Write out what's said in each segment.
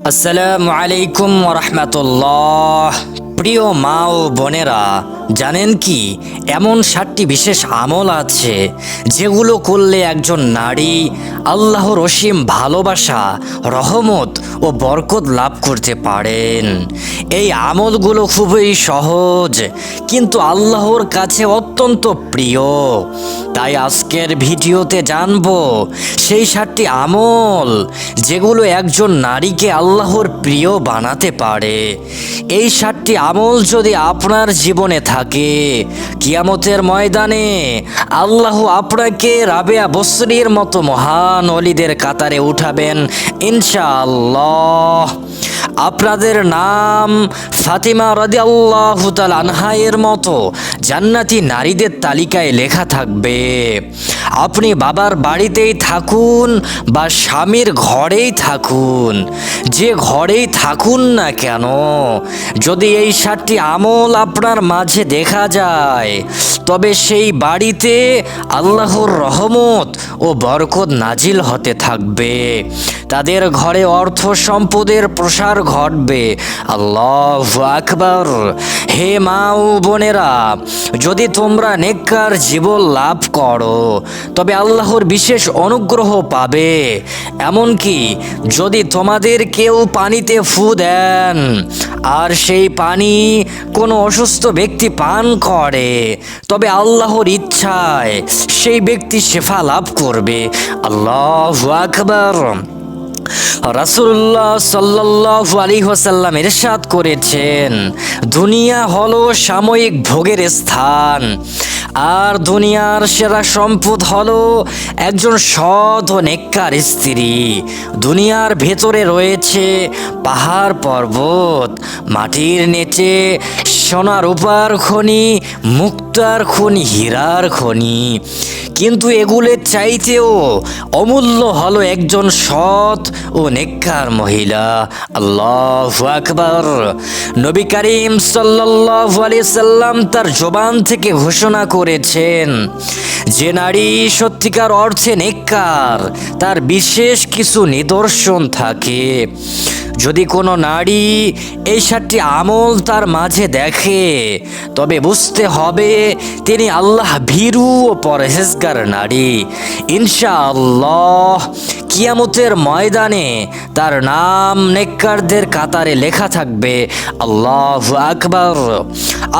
আসসালামু আলাইকুম ওয়া রাহমাতুল্লাহ। প্রিয় মা ও বোনেরা, জানেন কি এমন 7টি বিশেষ আমল আছে যেগুলো করলে একজন নারী আল্লাহর অসীম ভালোবাসা, রহমত ও বরকত লাভ করতে পারেন। এই আমলগুলো খুবই সহজ কিন্তু আল্লাহর কাছে অত্যন্ত প্রিয়। তাই আজকের ভিডিওতে জানবো সেই 7টি আমল যেগুলো একজন নারীকে আল্লাহর প্রিয় বানাতে পারে। এই 7টি আমল যদি আপনার জীবনে থাকে, কিয়ামতের ময়দানে আল্লাহ আপনাকে রাবেয়া বসরির মতো মহান ওলিদের কাতারে উঠাবেন ইনশাআল্লাহ। আপনাদের নাম ফাতিমা রাদিয়াল্লাহু তাআলা আনহা এর মতো জান্নাতি নারীদের তালিকায় লেখা থাকবে। আপনি বাবার বাড়িতেই থাকুন বা স্বামীর ঘরেই থাকুন, যে ঘরেই থাকুন না কেন, যদি এই 7টি আমল আপনার মাঝে দেখা যায় তবে সেই বাড়িতে আল্লাহর রহমত ও বরকত নাজিল হতে থাকবে। তাদের ঘরে অর্থ সম্পদের প্রসার ঘটবে। আল্লাহু আকবার। হে মা ও বোনেরা, যদি তোমরা নেককার জীবন লাভ করো তবে আল্লাহর বিশেষ অনুগ্রহ পাবে। এমনকি যদি তোমাদের কেউ পানিতে ফু দেন আর সেই পানি কোনো অসুস্থ ব্যক্তি পান করে তবে আল্লাহর ইচ্ছায় সেই ব্যক্তি শেফা লাভ করবে। আল্লাহু আকবার। রাসূলুল্লাহ সাল্লাল্লাহু আলাইহি ওয়াসাল্লাম ইরশাদ করেছেন, দুনিয়া হলো সাময়িক ভোগের স্থান আর দুনিয়ার সেরা সম্পদ হলো একজন সৎ ও নেককার স্ত্রী। দুনিয়ার ভেতরে রয়েছে পাহাড় পর্বত, মাটির নিচে সোনা রূপার খনি, মুক্তার খনি, হীরার খনি, কিন্তু এগুলোর চাইতেও অমূল্য হলো একজন সৎ ও নেককার মহিলা। আল্লাহু আকবার। নবী করিম সাল্লাল্লাহু আলাইহি সাল্লাম তার জবান থেকে ঘোষণা করেছেন, যে নারী সত্যিকার অর্থে নেককার তার বিশেষ কিছু নিদর্শন থাকে। যদি কোনো নারী এই 7টি আমল তার মাঝে দেখে তবে বুঝতে হবে তিনি আল্লাহ ভীরু ও পরহেজগার নারী। ইনশাআল্লাহ কিয়ামতের ময়দানে তার নাম নেককারদের কাতারে লেখা থাকবে। আল্লাহু আকবার।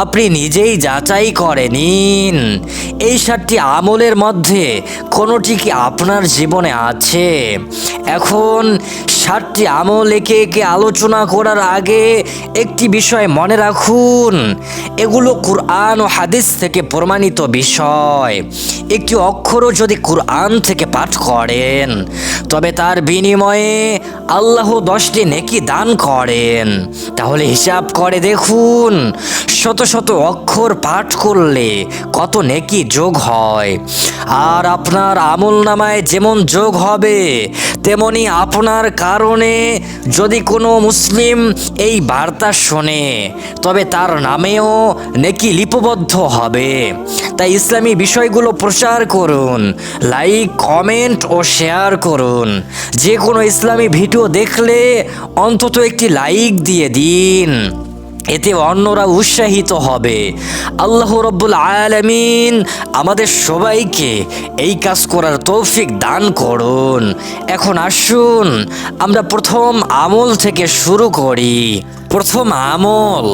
আপনি নিজেই যাচাই করে নিন এই 7টি আমলের মধ্যে কোনোটি কি আপনার জীবনে আছে। এখন 7টি আমল একে একে আলোচনা করার আগে একটি বিষয় মনে রাখুন, এগুলো কুরআন ও হাদিস থেকে প্রমাণিত বিষয়। একটি অক্ষরও যদি কুরআন থেকে পাঠ করেন তবে তার বিনিময়ে আল্লাহ 10টি নেকি দান করেন। তাহলে হিসাব করে দেখুন, শত শত অক্ষর পাঠ করলে কত নেকি যোগ হয়। আর আপনার আমলনামায় যেমন যোগ হবে তেমনি আপনার কারণে যদি কোনো মুসলিম এই বার্তা শোনে তবে তার নামেও নেকি লিপিবদ্ধ হবে। তাই ইসলামী বিষয়গুলো প্রচার করুন, লাইক, কমেন্ট ও শেয়ার করুন। যে কোনো ইসলামী ভিডিও দেখলে অন্তত একটি লাইক দিয়ে দিন, এতে অন্যরা উৎসাহিত হবে। আল্লাহ রব্বুল আলামিন আমাদের সবাইকে এই কাজ করার তৌফিক দান করুন। এখন আসুন আমরা প্রথম আমল থেকে শুরু করি। প্রথম আমল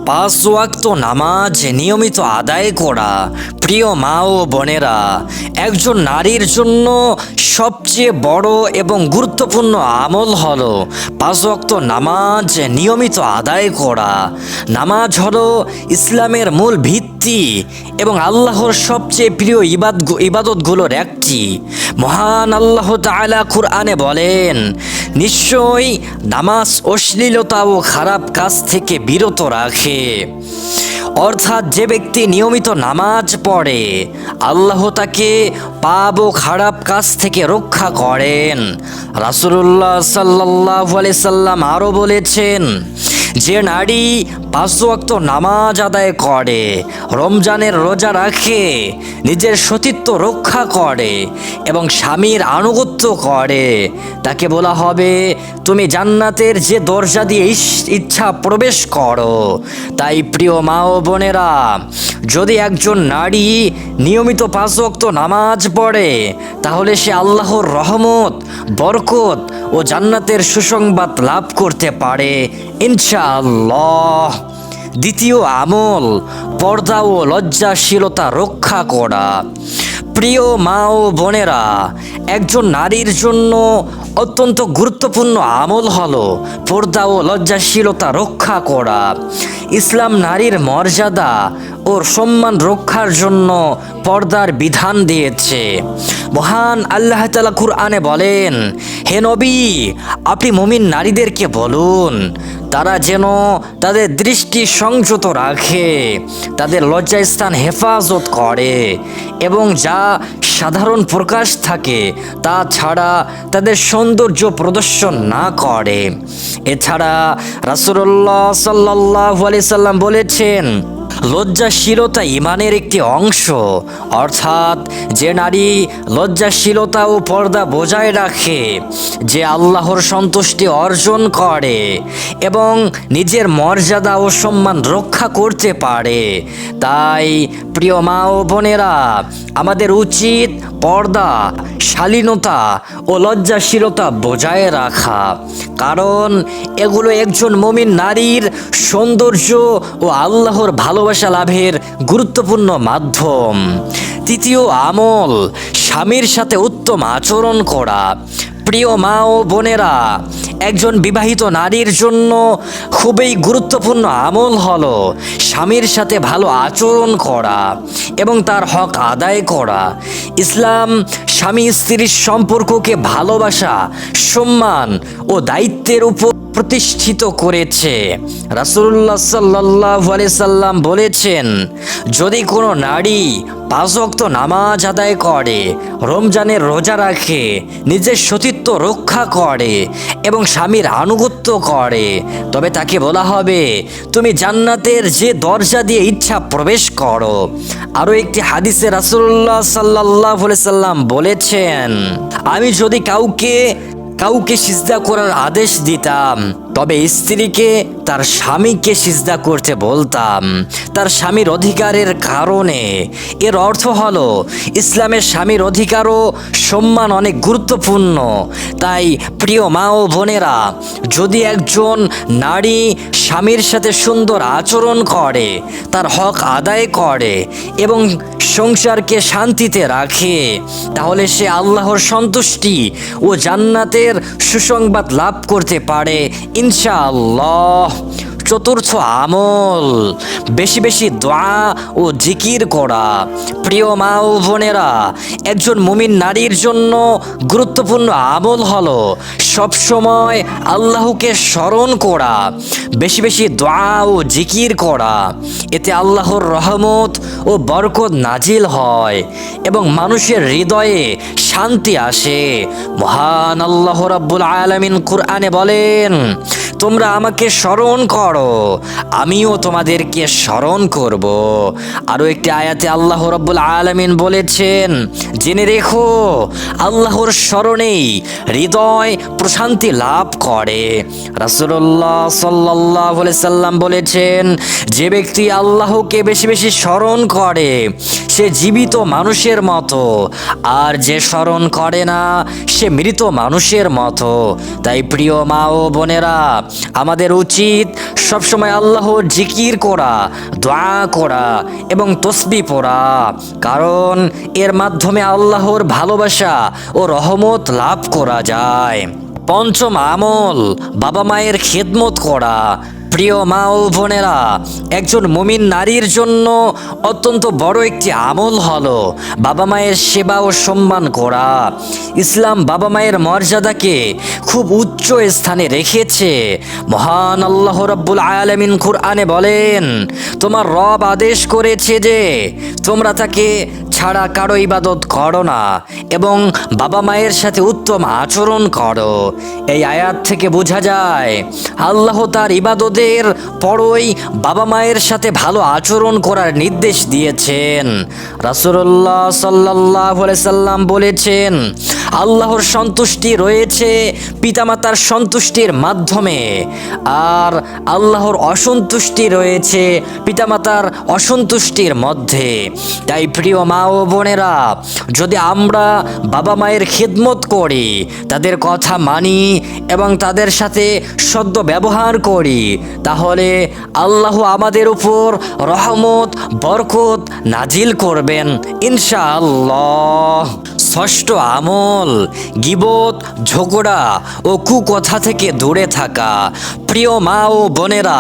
5 ওয়াক্ত নামাজ নিয়মিত আদায় করা। প্রিয় মা ও বোনেরা, একজন নারীর জন্য সবচেয়ে বড় এবং গুরুত্বপূর্ণ আমল হলো 5 ওয়াক্ত নামাজ নিয়মিত আদায় করা। নামাজ হলো ইসলামের মূল ভিত্তি এবং আল্লাহর সবচেয়ে প্রিয় ইবাদতগুলোর একটি। মহান আল্লাহ তাআলা কুরআনে বলেন, নিশ্চয়ই নামাজ অশ্লীলতা ও খারাপ কাজ থেকে বিরত রাখে। অর্থাৎ যে ব্যক্তি নিয়মিত নামাজ পড়ে আল্লাহ তাকে পাপ ও খারাপ কাজ থেকে রক্ষা করেন। রাসূলুল্লাহ সাল্লাল্লাহু আলাইহি সাল্লাম আরও বলেছেন, যে নারী 5 ওয়াক্ত নামাজ আদায় করে, রমজানের রোজা রাখে, নিজের সতীত্ব রক্ষা করে এবং স্বামীর আনুগত্য করে, তাকে বলা হবে তুমি জান্নাতের যে দরজা দিয়ে ইচ্ছা প্রবেশ করো। তাই প্রিয় মা ও বোনেরা, যদি একজন নারী নিয়মিত 5 ওয়াক্ত নামাজ পড়ে, তাহলে সে আল্লাহর রহমত, বরকত ও জান্নাতের সুসংবাদ লাভ করতে পারে ইনশাআল্লাহ। দ্বিতীয় আমল, পর্দা ও লজ্জাশীলতা রক্ষা করা। প্রিয় মা ও বোনেরা, একজন নারীর জন্য অত্যন্ত গুরুত্বপূর্ণ আমল হলো পর্দা ও লজ্জাশীলতা রক্ষা করা। ইসলাম নারীর মর্যাদা ও সম্মান রক্ষার জন্য পর্দার বিধান দিয়েছে। মহান আল্লাহ তাআলা কুরআনে বলেন, হে নবী, আপনি মুমিন নারীদেরকে বলুন তারা যেন তাদের দৃষ্টি সংযত রাখে, তাদের লজ্জাস্থান হেফাজত করে এবং যা সাধারণ প্রকাশ থাকে তা ছাড়া তাদের সৌন্দর্য প্রদর্শন না করে। এছাড়া রাসূলুল্লাহ সাল্লাল্লাহু আলাইহি সাল্লাম বলেছেন, লজ্জাশীলতা ঈমানের একটি অংশ, অর্থাৎ যে নারী লজ্জাশীলতা ও পর্দা বজায় রাখে, যে আল্লাহর সন্তুষ্টি অর্জন করে এবং নিজের মর্যাদা ও সম্মান রক্ষা করতে পারে। তাই প্রিয় মা ও বোনেরা, আমাদের উচিত পর্দা, শালীনতা ও লজ্জাশীলতা বজায় রাখা, কারণ এগুলো একজন মুমিন নারীর সৌন্দর্য ও আল্লাহর ভালোবাসা লাভের গুরুত্বপূর্ণ মাধ্যম। তৃতীয় আমল, স্বামীর সাথে উত্তম আচরণ করা। প্রিয় মা ও বোনেরা, একজন বিবাহিত নারীর জন্য খুবই গুরুত্বপূর্ণ আমল হলো স্বামীর সাথে ভালো আচরণ করা এবং তার হক আদায় করা। ইসলাম স্বামী স্ত্রীর সম্পর্ককে ভালোবাসা, সম্মান ও দায়িত্বের উপর প্রতিষ্ঠিত করেছে। রাসূলুল্লাহ সাল্লাল্লাহু আলাইহি সাল্লাম বলেছেন, যদি কোনো নারী 5 ওয়াক্ত নামাজ আদায় করে, রমজানের রোজা রাখে, নিজের সতীত্ব রক্ষা করে এবং স্বামীর আনুগত্য করে, তবে তাকে বলা হবে তুমি জান্নাতের যে দরজা দিয়ে ইচ্ছা প্রবেশ করো। আরও একটি হাদিসে রাসূলুল্লাহ সাল্লাল্লাহু আলাইহি সাল্লাম বলেছেন, আমি যদি কাউকে সিজদা করার আদেশ দিতাম, তবে স্ত্রীকে তার স্বামীকে সিজদা করতে বলতাম তার স্বামীর অধিকারের কারণে। এর অর্থ হলো ইসলামের স্বামীর অধিকার ও সম্মান অনেক গুরুত্বপূর্ণ। তাই প্রিয় মা ও বোনেরা, যদি একজন নারী স্বামীর সাথে সুন্দর আচরণ করে, তার হক আদায় করে এবং সংসারকে শান্তিতে রাখে, তাহলে সে আল্লাহর সন্তুষ্টি ও জান্নাতের সুসংবাদ লাভ করতে পারে ইনশাআল্লাহ। চতুর্থ আমল, বেশি বেশি দোয়া ও জিকির করা। প্রিয় মা ও বোনেরা, একজন মুমিন নারীর জন্য গুরুত্বপূর্ণ আমল হলো সবসময় আল্লাহকে স্মরণ করা, বেশি বেশি দোয়া ও জিকির করা। এতে আল্লাহর রহমত ও বরকত নাজিল হয় এবং মানুষের হৃদয়ে শান্তি আসে। মহান আল্লাহ রাব্বুল আলামিন কুরআনে বলেন, তোমরা আমাকে স্মরণ করো, আমিও তোমাদেরকে স্মরণ করব। আরও একটি আয়াতে আল্লাহ রাব্বুল আলামিন বলেছেন, জেনে রেখো আল্লাহর স্মরণেই হৃদয় প্রশান্তি লাভ করে। রাসূলুল্লাহ সাল্লাল্লাহু আলাইহি সাল্লাম বলেছেন, যে ব্যক্তি আল্লাহকে বেশি বেশি স্মরণ করে সে জীবিত মানুষের মতো, আর যে স্মরণ করে না সে মৃত মানুষের মতো। তাই প্রিয় মা ও বোনেরা, আমাদের উচিত সবসময় আল্লাহর জিকির করা, দোয়া করা এবং তসবিহ পড়া, কারণ এর মাধ্যমে আল্লাহর ভালোবাসা ও রহমত লাভ করা যায়। পঞ্চম আমল, বাবা মায়ের খেদমত করা। প্রিয় মা ও বোনেরা, একজন মুমিন নারীর জন্য অত্যন্ত বড় একটি আমল হলো বাবা মায়ের সেবা ও সম্মান করা। ইসলাম বাবা মায়ের মর্যাদাকে খুব উচ্চ স্থানে রেখেছে। মহান আল্লাহ রাব্বুল আলামিন কুরআনে বলেন, তোমার রব আদেশ করেছে যে তোমরা তাকে ছাড়া কারো ইবাদত করো না এবং বাবা মায়ের সাথে উত্তম আচরণ করো। এই আয়াত থেকে বোঝা যায় আল্লাহ তার ইবাদতের পরই বাবা মায়ের সাথে ভালো আচরণ করার নির্দেশ দিয়েছেন। রাসূলুল্লাহ সাল্লাল্লাহু আলাইহি সাল্লাম বলেছেন, আল্লাহর সন্তুষ্টি রয়েছে পিতামাতার সন্তুষ্টির মাধ্যমে, আর আল্লাহর অসন্তুষ্টি রয়েছে পিতামাতার অসন্তুষ্টির মধ্যে। তাই প্রিয় মা ও বোনেরা, যদি আমরা বাবা মায়ের খিদমত করি, তাদের কথা মানি এবং তাদের সাথে সদ্য ব্যবহার করি, তাহলে আল্লাহ আমাদের উপর রহমত বরকত নাজিল করবেন ইনশাআল্লাহ। ষষ্ঠ আমল, গীবত, ঝগড়া ও কুকথা থেকে দূরে থাকা। প্রিয় মা ও বোনেরা,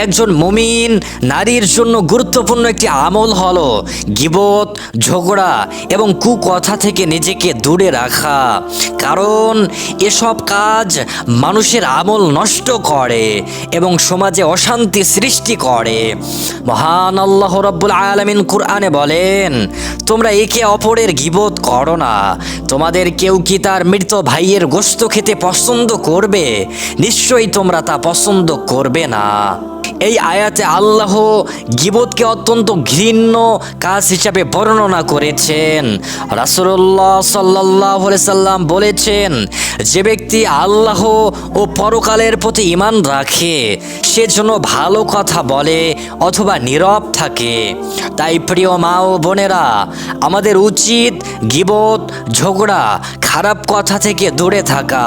একজন মুমিন নারীর জন্য গুরুত্বপূর্ণ একটি আমল হলো গীবত, ঝগড়া এবং কুকথা থেকে নিজেকে দূরে রাখা। কারণ এসব কাজ মানুষের আমল নষ্ট করে এবং সমাজে অশান্তি সৃষ্টি করে। মহান আল্লাহ রাব্বুল আলামিন কুরআনে বলেন, তোমরা একে অপরের গীবত করো না। তোমাদের কেউ কি তার মৃত ভাইয়ের গোশত খেতে পছন্দ করবে? নিশ্চয়ই তোমরা তা পছন্দ করবে না। এই আয়াতে আল্লাহ গীবতকে অত্যন্ত ঘৃণ্য কাজ হিসাবে বর্ণনা করেছেন। রাসূলুল্লাহ সাল্লাল্লাহু আলাইহি সাল্লাম বলেছেন, যে ব্যক্তি আল্লাহ ও পরকালের প্রতি ঈমান রাখে সে যেন ভালো কথা বলে অথবা নীরব থাকে। তাই প্রিয় মা ও বোনেরা, আমাদের উচিত গীবত, ঝগড়া, খারাপ কথা থেকে দূরে থাকা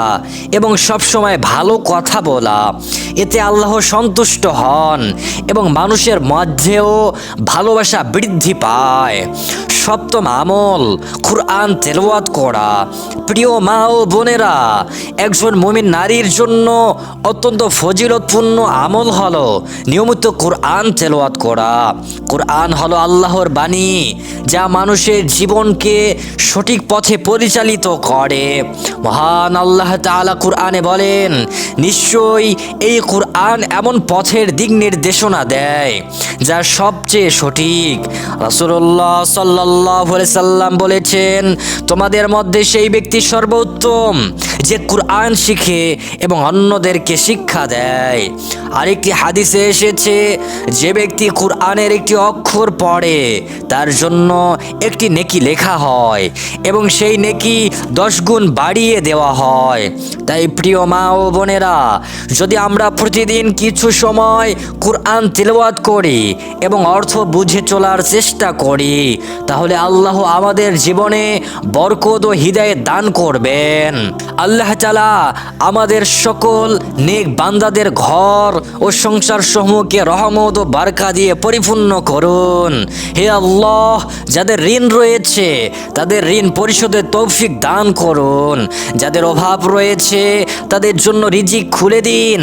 এবং সবসময় ভালো কথা বলা। এতে আল্লাহ সন্তুষ্ট হন এবং মানুষের মধ্যেও ভালোবাসা বৃদ্ধি পায়। সপ্তম আমল, কুরআন তেলাওয়াত করা। প্রিয় মা ও বোনেরা, একজন মুমিন নারীর জন্য অত্যন্ত ফজিলতপূর্ণ আমল হলো নিয়মিত কুরআন তেলাওয়াত করা। কুরআন হলো আল্লাহর বাণী, যা মানুষের জীবনকে সঠিক পথে পরিচালিত করে। মহান আল্লাহ তাআলা কুরআনে বলেন, নিশ্চয়ই এই কুরআন এমন পথের দিক নির্দেশনা দেয় যা সবচেয়ে সঠিক। রাসূলুল্লাহ সাল্লাল্লাহু আলাইহি সাল্লাম বলেছেন, তোমাদের মধ্যে সেই ব্যক্তি সর্বোত্তম যে কুরআন শিখে এবং অন্যদেরকে শিক্ষা দেয়। আরেকটি হাদিসে এসেছে, যে ব্যক্তি কুরআনের একটি অক্ষর পড়ে তার জন্য একটি নেকি লেখা হয় এবং সেই নেকি 10 গুণ বাড়িয়ে দেওয়া হয়। তাই প্রিয় মা ও বোনেরা, যদি আমরা প্রতিদিন কিছু সময় কুরআন তিলাওয়াত করি এবং অর্থ বুঝে চলার চেষ্টা করি, তাহলে আল্লাহ আমাদের জীবনে বরকত ও হিদায়াত দান করবেন। আল্লাহ তাআলা আমাদের সকল নেক বান্দাদের ঘর ও সংসার সমূহকে রহমত ও বারকা দিয়ে পরিপূর্ণ করুন। হে আল্লাহ, যাদের ঋণ রয়েছে তাদের ঋণ পরিশোধের তৌফিক দান করুন। যাদের অভাব রয়েছে তাদের জন্য রিজিক খুলে দিন।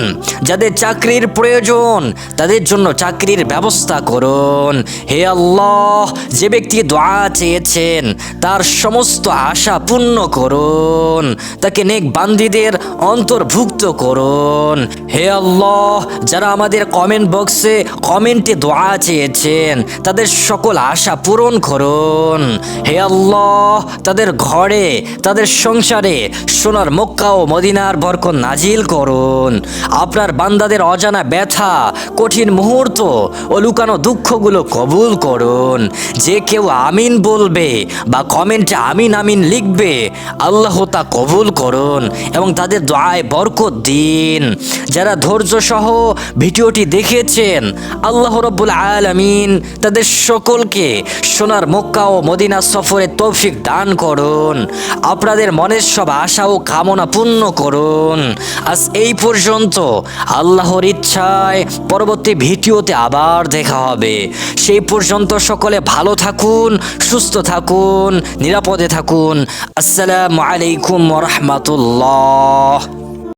যাদের চাকরির প্রয়োজন তাদের জন্য চাকরির ব্যবস্থা করুন। হে আল্লাহ, যে ব্যক্তি দোয়া চেয়েছেন তার সমস্ত আশা পূর্ণ করুন, তাকে নেক বান্দীদের অন্তর্ভুক্ত করুন। হে আল্লাহ, যারা আমাদের কমেন্ট বক্সে কমেন্টে দোয়া চেয়েছেন তাদের সকল আশা পূরণ করুন। হে আল্লাহ, তাদের ঘরে তাদের সংসারে সোনার মক্কা ও মদিনার বরকত নাজিল করুন। আপনার বান্দাদের অজানা ব্যথা, কঠিন মুহূর্ত ও লুকানো দুঃখগুলো কবুল করুন। যে কেউ আমিন বলবে বা কমেন্টে আমিন আমিন লিখবে, আল্লাহ তা কবুল করুন এবং তাদের দোয়ায় বরকত দিন। যারা ধৈর্য সহ ভিডিওটি দেখেছেন, আল্লাহ রাব্বুল আলামিন তাদের সকলকে সোনার মক্কা ও মদিনা সফরে তৌফিক দান করুন। আপনাদের মনের সব আশা ও কামনা পূর্ণ করুন। আজ এই পর্যন্ত। আল্লাহর ইচ্ছায় পরবর্তী ভিডিওতে আবার দেখা হবে। সেই পর্যন্ত সকলে ভালো থাকুন, সুস্থ থাকুন, নিরাপদে থাকুন। আসসালামু আলাইকুম ওয়া রাহমাতুল্লাহ।